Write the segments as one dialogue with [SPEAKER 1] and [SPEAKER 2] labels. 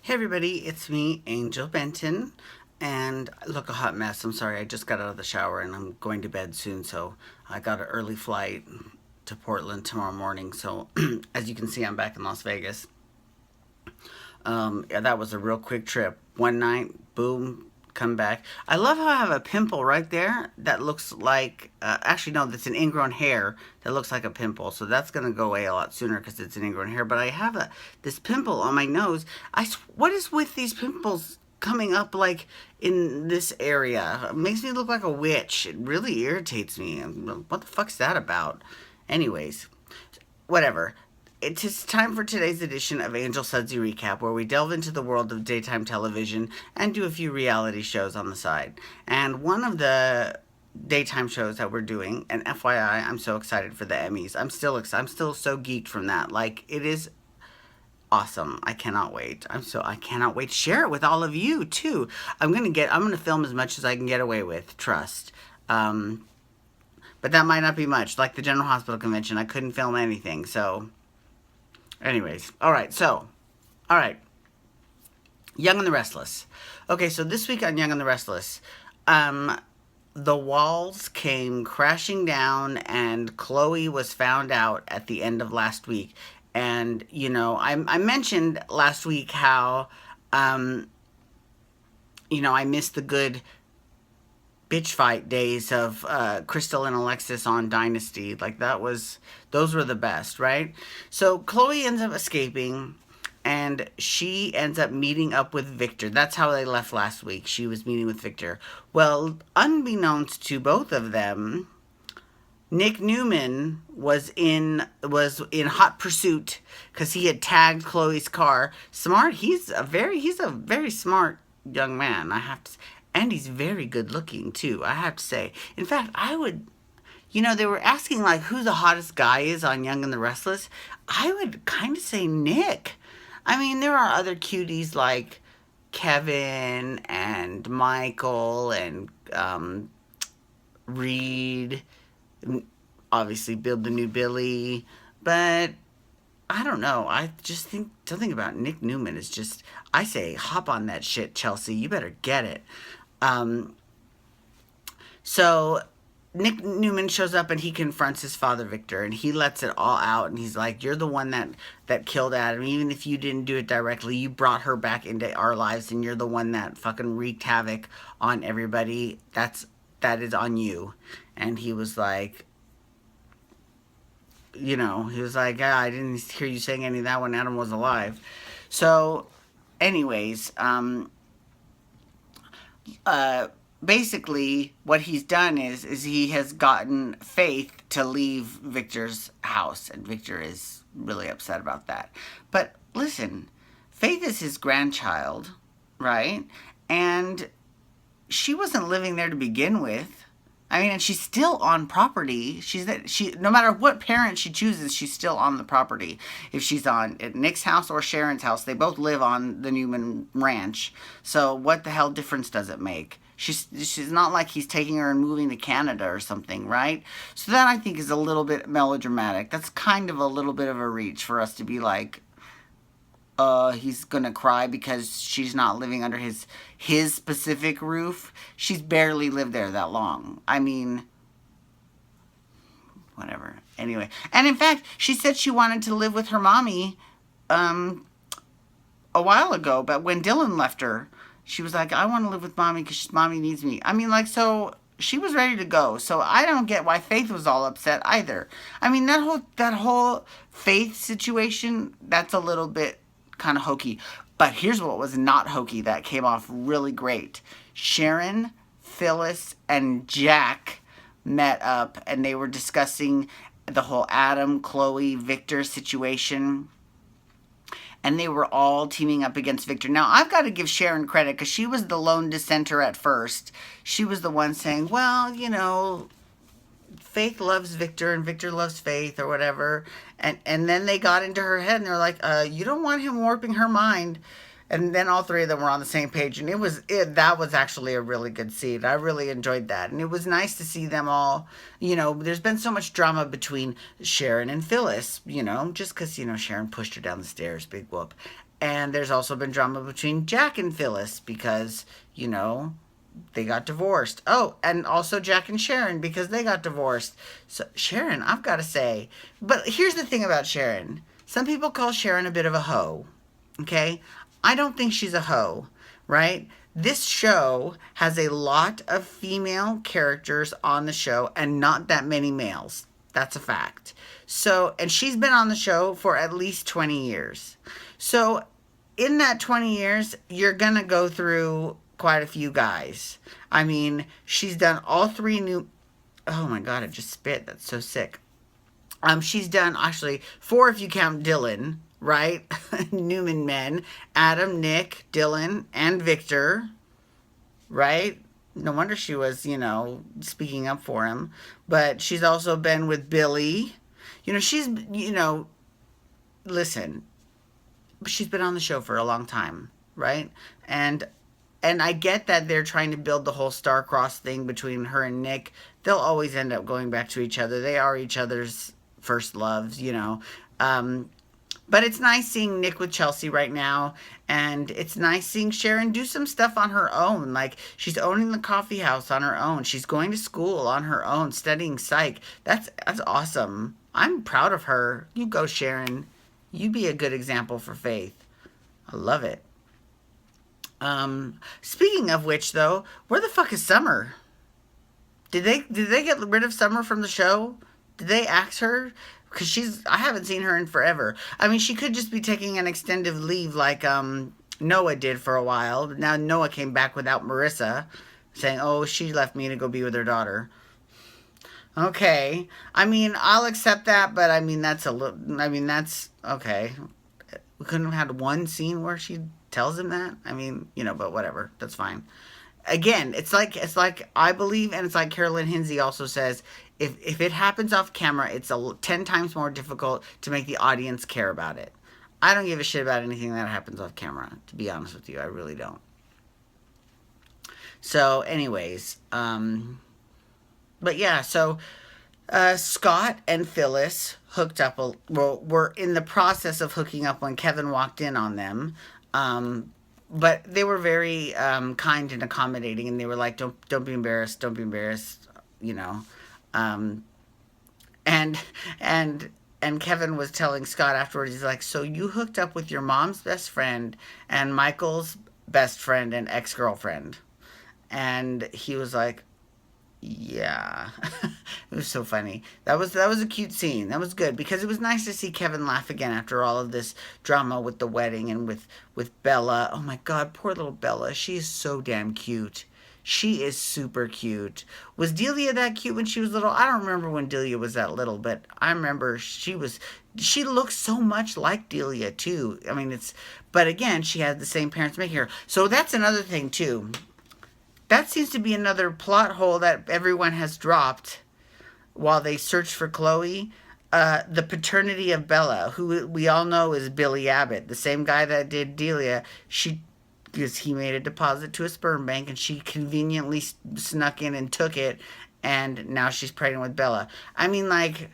[SPEAKER 1] Hey everybody, it's me, Angel Benton, and I look a hot mess. I'm sorry, I just got out of the shower and I'm going to bed soon, so I got an early flight to Portland tomorrow morning. So as you can see, I'm back in Las Vegas. Yeah, that was a real quick trip. One night, boom, come back. I love how I have a pimple right there that looks like, actually no, that's an ingrown hair that looks like a pimple. So that's gonna go away a lot sooner because it's an ingrown hair. But I have this pimple on my nose. What is with these pimples coming up like in this area? It makes me look like a witch. It really irritates me. What the fuck's that about? Anyways, whatever. It is time for today's edition of Angel Sudsy Recap, where we delve into the world of daytime television and do a few reality shows on the side. And one of the daytime shows that we're doing, and FYI, I'm so excited for the Emmys. I'm still so geeked from that. Like, it is awesome. I cannot wait. I cannot wait to share it with all of you too. I'm gonna film as much as I can get away with. Trust. But that might not be much. Like the General Hospital Convention, I couldn't film anything. So, anyways, all right, Young and the Restless. Okay, so this week on Young and the Restless, the walls came crashing down, and Chloe was found out at the end of last week. And I mentioned last week how I missed the good bitch fight days of Crystal and Alexis on Dynasty. Like those were the best, right? So Chloe ends up escaping and she ends up meeting up with Victor. That's how they left last week. She was meeting with Victor. Well, unbeknownst to both of them, Nick Newman was in hot pursuit because he had tagged Chloe's car. Smart. He's a very smart young man. I have to, and he's very good looking too. I have to say. In fact, I would. They were asking like who the hottest guy is on Young and the Restless. I would kind of say Nick. I mean, there are other cuties like Kevin and Michael and Reed. Obviously, Build the New Billy, but I don't know. I just think something about Nick Newman is just. I say, hop on that shit, Chelsea. You better get it. So Nick Newman shows up and he confronts his father, Victor, and he lets it all out. And he's like, "You're the one that killed Adam. Even if you didn't do it directly, you brought her back into our lives, and you're the one that fucking wreaked havoc on everybody. That is on you." And he was like, "Yeah, I didn't hear you saying any of that when Adam was alive." So, anyways, basically what he's done is he has gotten Faith to leave Victor's house, and Victor is really upset about that. But listen, Faith is his grandchild, right? And she wasn't living there to begin with. I mean, and she's still on property. No matter what parent she chooses, she's still on the property. If she's at Nick's house or Sharon's house, they both live on the Newman Ranch. So what the hell difference does it make? She's not like he's taking her and moving to Canada or something, right? So that I think is a little bit melodramatic. That's kind of a little bit of a reach for us to be like, he's gonna cry because she's not living under his specific roof. She's barely lived there that long. I mean, whatever. Anyway, and in fact, she said she wanted to live with her mommy a while ago, but when Dylan left her, she was like, "I want to live with mommy because mommy needs me." I mean, like, so she was ready to go. So I don't get why Faith was all upset either. I mean, that whole Faith situation, that's a little bit kind of hokey. But here's what was not hokey that came off really great. Sharon, Phyllis, and Jack met up and they were discussing the whole Adam, Chloe, Victor situation. And they were all teaming up against Victor. Now, I've got to give Sharon credit because she was the lone dissenter at first. She was the one saying, well, Faith loves Victor and Victor loves Faith or whatever. And then they got into her head and they're like, you don't want him warping her mind. And then all three of them were on the same page, and that was actually a really good scene. I really enjoyed that, and it was nice to see them all. There's been so much drama between Sharon and Phyllis. Just because Sharon pushed her down the stairs, big whoop. And there's also been drama between Jack and Phyllis because they got divorced. Oh, and also Jack and Sharon because they got divorced. So Sharon, I've got to say, but here's the thing about Sharon. Some people call Sharon a bit of a hoe. Okay? I don't think she's a hoe, right? This show has a lot of female characters on the show and not that many males. That's a fact. So, and she's been on the show for at least 20 years. So, in that 20 years, you're going to go through quite a few guys. I mean, she's done all three new. Oh my God, I just spit. That's so sick. She's done actually four if you count Dylan, right? Newman men. Adam, Nick, Dylan, and Victor, right? No wonder she was, speaking up for him. But she's also been with Billy. She's, listen, she's been on the show for a long time, right? And I get that they're trying to build the whole star-crossed thing between her and Nick. They'll always end up going back to each other. They are each other's first loves, But it's nice seeing Nick with Chelsea right now. And it's nice seeing Sharon do some stuff on her own. Like, she's owning the coffee house on her own. She's going to school on her own, studying psych. That's awesome. I'm proud of her. You go, Sharon. You be a good example for Faith. I love it. Speaking of which, though, where the fuck is Summer? Did they get rid of Summer from the show? Did they axe her? Because I haven't seen her in forever. I mean, she could just be taking an extended leave like Noah did for a while. Now Noah came back without Marissa, saying, "Oh, she left me to go be with her daughter." Okay, I mean, I'll accept that, but I mean that's okay. We couldn't have had one scene where she tells him that. I mean, but whatever. That's fine. Again, it's like I believe, and it's like Carolyn Hinsey also says, if it happens off camera, it's 10 times more difficult to make the audience care about it. I don't give a shit about anything that happens off camera, to be honest with you. I really don't. So, anyways, but yeah, so Scott and Phyllis hooked up, were in the process of hooking up when Kevin walked in on them. But they were very kind and accommodating, and they were like, "Don't be embarrassed. Don't be embarrassed," And Kevin was telling Scott afterwards, he's like, "So you hooked up with your mom's best friend and Michael's best friend and ex-girlfriend?" And he was like, "Yeah." It was so funny. That was a cute scene. That was good because it was nice to see Kevin laugh again after all of this drama with the wedding and with Bella. Oh my God, poor little Bella. She is so damn cute. She is super cute. Was Delia that cute when she was little? I don't remember when Delia was that little, but I remember she looks so much like Delia too. I mean, but again, she had the same parents making her. So that's another thing too. That seems to be another plot hole that everyone has dropped while they search for Chloe. The paternity of Bella, who we all know is Billy Abbott, the same guy that did Delia. Because he made a deposit to a sperm bank and she conveniently snuck in and took it, and now she's pregnant with Bella. I mean, like,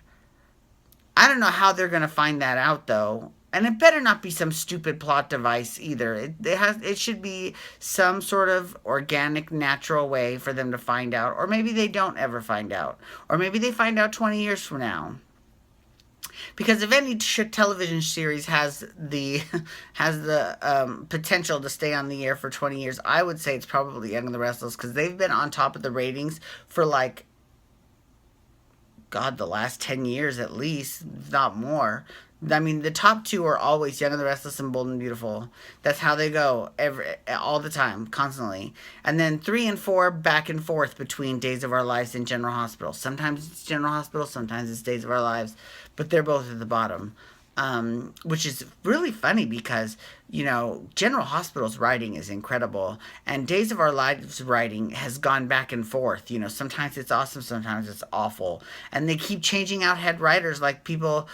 [SPEAKER 1] I don't know how they're going to find that out, though. And it better not be some stupid plot device either. It should be some sort of organic, natural way for them to find out. Or maybe they don't ever find out. Or maybe they find out 20 years from now. Because if any television series has the potential to stay on the air for 20 years, I would say it's probably Young and the Restless, because they've been on top of the ratings for like, God, the last 10 years at least, if not more. I mean, the top two are always Young and the Restless and Bold and Beautiful. That's how they go all the time, constantly. And then 3 and 4 back and forth between Days of Our Lives and General Hospital. Sometimes it's General Hospital, sometimes it's Days of Our Lives, but they're both at the bottom. Which is really funny because, General Hospital's writing is incredible, and Days of Our Lives writing has gone back and forth. Sometimes it's awesome, sometimes it's awful. And they keep changing out head writers like people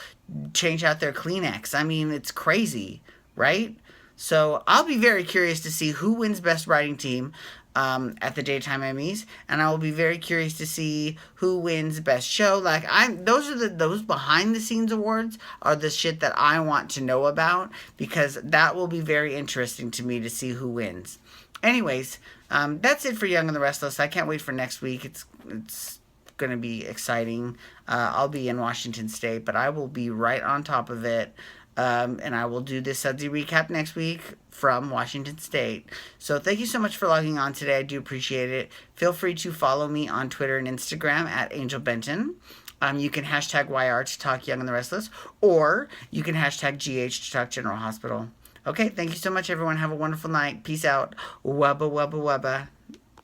[SPEAKER 1] change out their Kleenex. I mean, it's crazy, right? So I'll be very curious to see who wins Best Writing Team at the Daytime Emmys, and I will be very curious to see who wins Best Show. Like those behind the scenes awards are the shit that I want to know about, because that will be very interesting to me to see who wins. Anyways, that's it for Young and the Restless. I can't wait for next week. It's going to be exciting. I'll be in Washington State, but I will be right on top of it. And I will do this Sudsy recap next week from Washington State. So thank you so much for logging on today. I do appreciate it. Feel free to follow me on Twitter and Instagram at Angel Benton. You can hashtag YR to talk Young and the Restless, or you can hashtag GH to talk General Hospital. Okay, thank you so much, everyone. Have a wonderful night. Peace out. Wubba, wubba, wubba.